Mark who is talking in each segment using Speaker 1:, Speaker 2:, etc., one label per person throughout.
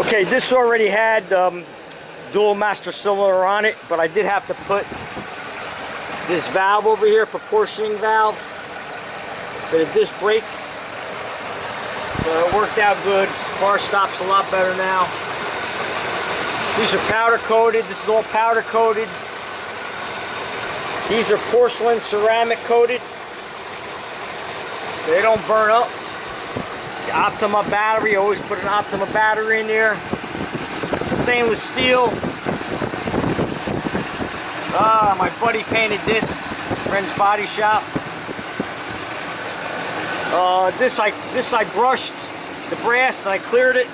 Speaker 1: Okay, this already had dual master cylinder on it, but I did have to put this valve over here, proportioning valve, for the disc brakes. So it worked out good. Car stops a lot better now. These are powder coated. This is all powder coated. These are porcelain ceramic coated. They don't burn up. The Optima battery, always put an Optima battery in there. Stainless steel. My buddy painted this. Friend's Body Shop. This I brushed the brass and I cleared it.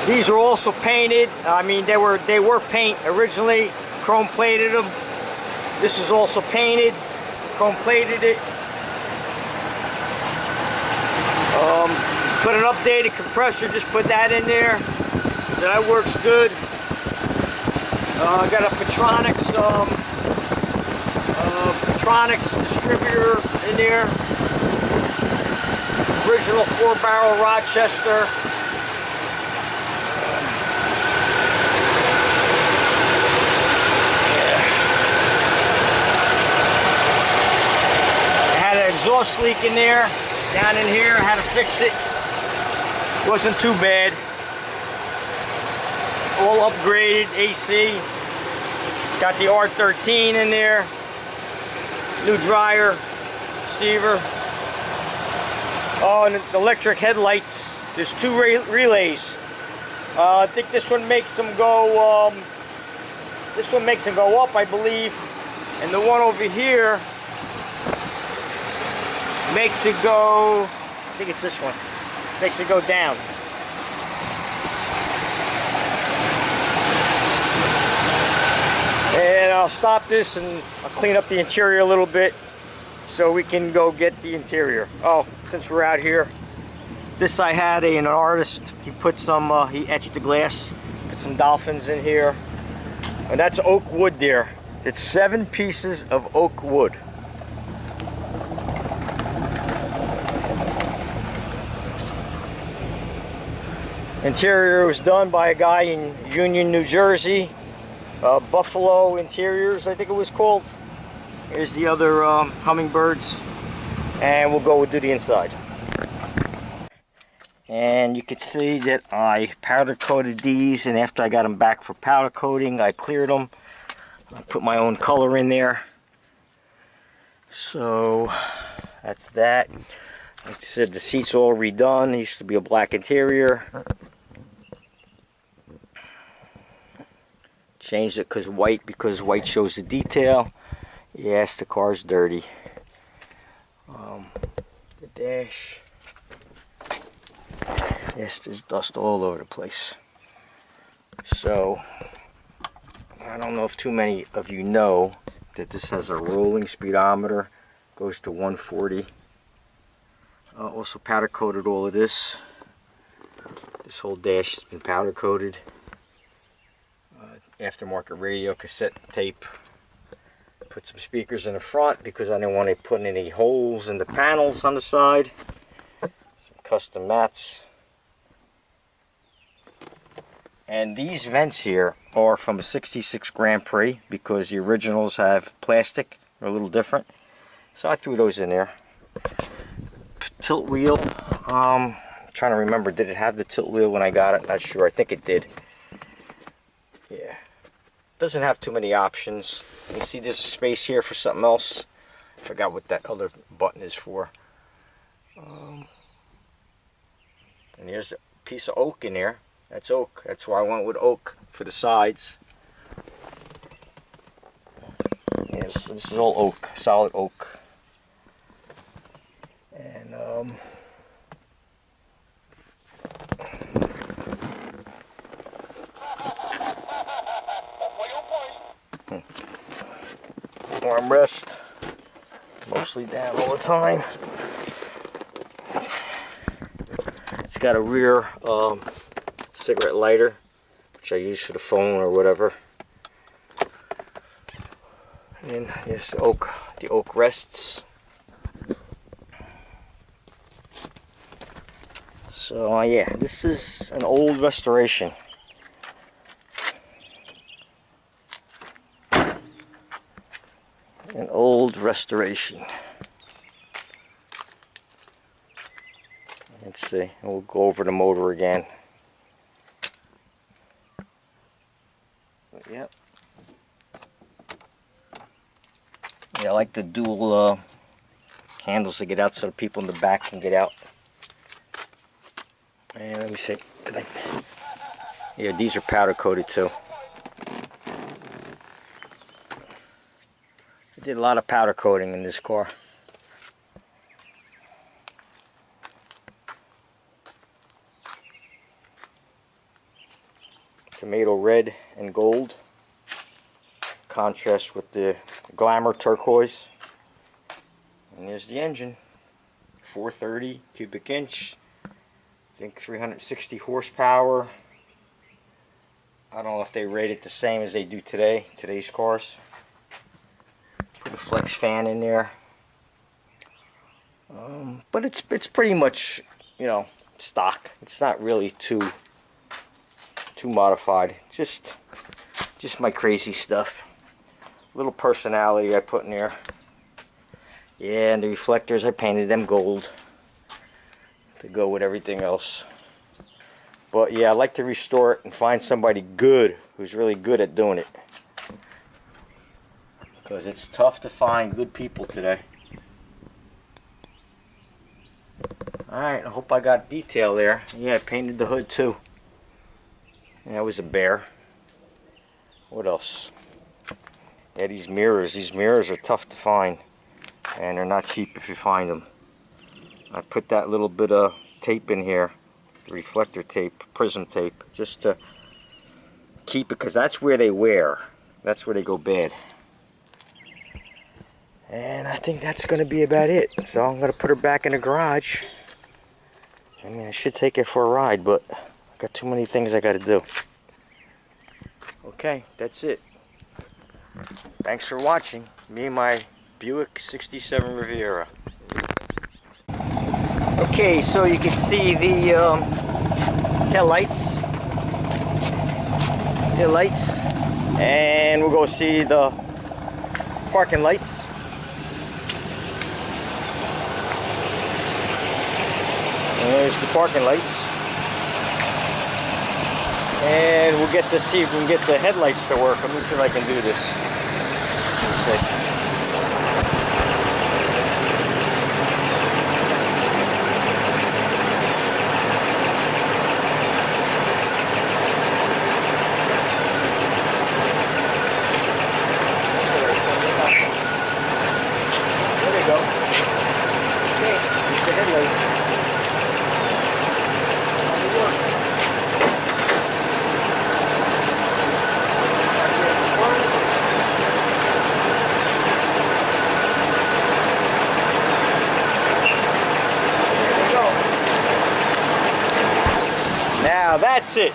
Speaker 1: These are also painted. I mean, they were paint originally. Chrome plated them. This is also painted. Chrome plated it. Put an updated compressor. Just put that in there. That works good. I got a Petronics distributor in there. Original 4-barrel Rochester. Exhaust leak in there, down in here. I had to fix it. Wasn't too bad. All upgraded AC. Got the R13 in there. New dryer, receiver. Oh, and the electric headlights. There's two relays. I think this one makes them go. This one makes them go up, I believe, and the one over here makes it go, I think it's this one, makes it go down. And I'll stop this and I'll clean up the interior a little bit so we can go get the interior. Oh, since we're out here, this I had an artist, he put some, he etched the glass, put some dolphins in here. And that's oak wood there. It's 7 pieces of oak wood. Interior was done by a guy in Union, New Jersey. Buffalo Interiors, I think it was called. Here's the other hummingbirds. And we'll go do the inside. And you can see that I powder coated these, and after I got them back for powder coating, I cleared them. I put my own color in there. So that's that. Like I said, the seat's all redone. It used to be a black interior. Changed it because white shows the detail. Yes, the car's dirty. The dash. Yes, there's dust all over the place. So, I don't know if too many of you know that this has a rolling speedometer. Goes to 140. Also powder coated all of this. This whole dash has been powder coated. Aftermarket radio, cassette tape. Put some speakers in the front because I didn't want to put any holes in the panels on the side. Some custom mats. And these vents here are from a 66 Grand Prix because the originals have plastic. They're a little different. So I threw those in there. Tilt wheel. I'm trying to remember, did it have the tilt wheel when I got it? Not sure. I think it did. Yeah. Doesn't have too many options. You see there's a space here for something else. I forgot what that other button is for. And here's a piece of oak in there. That's oak. That's why I went with oak for the sides. Yes, this is all oak, solid oak. And armrest, mostly down all the time. It's got a rear cigarette lighter, which I use for the phone or whatever. And there's the oak rests. So yeah, this is an old restoration. An old restoration. Let's see, we'll go over the motor again. Yep. Yeah, I like the dual handles to get out so the people in the back can get out. And let me see. Yeah, these are powder coated too. I did a lot of powder coating in this car. Tomato red and gold. Contrast with the glamour turquoise. And there's the engine. 430 cubic inch. I think 360 horsepower. I don't know if they rate it the same as they do today, today's cars. Put a flex fan in there. But it's pretty much, you know, stock. It's not really too modified. Just my crazy stuff. Little personality I put in there. Yeah, and the reflectors, I painted them gold to go with everything else. But yeah, I like to restore it and find somebody good who's really good at doing it, because it's tough to find good people today. Alright, I hope I got detail there. Yeah, I painted the hood too. And that was a bear. What else? Yeah, these mirrors are tough to find, and they're not cheap if you find them. I put that little bit of tape in here, reflector tape, prism tape, just to keep it, because that's where they wear. That's where they go bad. And I think that's going to be about it. So I'm going to put her back in the garage. I mean, I should take it for a ride, but I got too many things I got to do. Okay, that's it. Thanks for watching. Me and my Buick 67 Riviera. Okay, so you can see the tail lights, and we'll go see the parking lights. And there's the parking lights. And we'll get to see if we can get the headlights to work. Let me see if I can do this. Let's see. There we go. Okay, here's the headlights. Now that's it.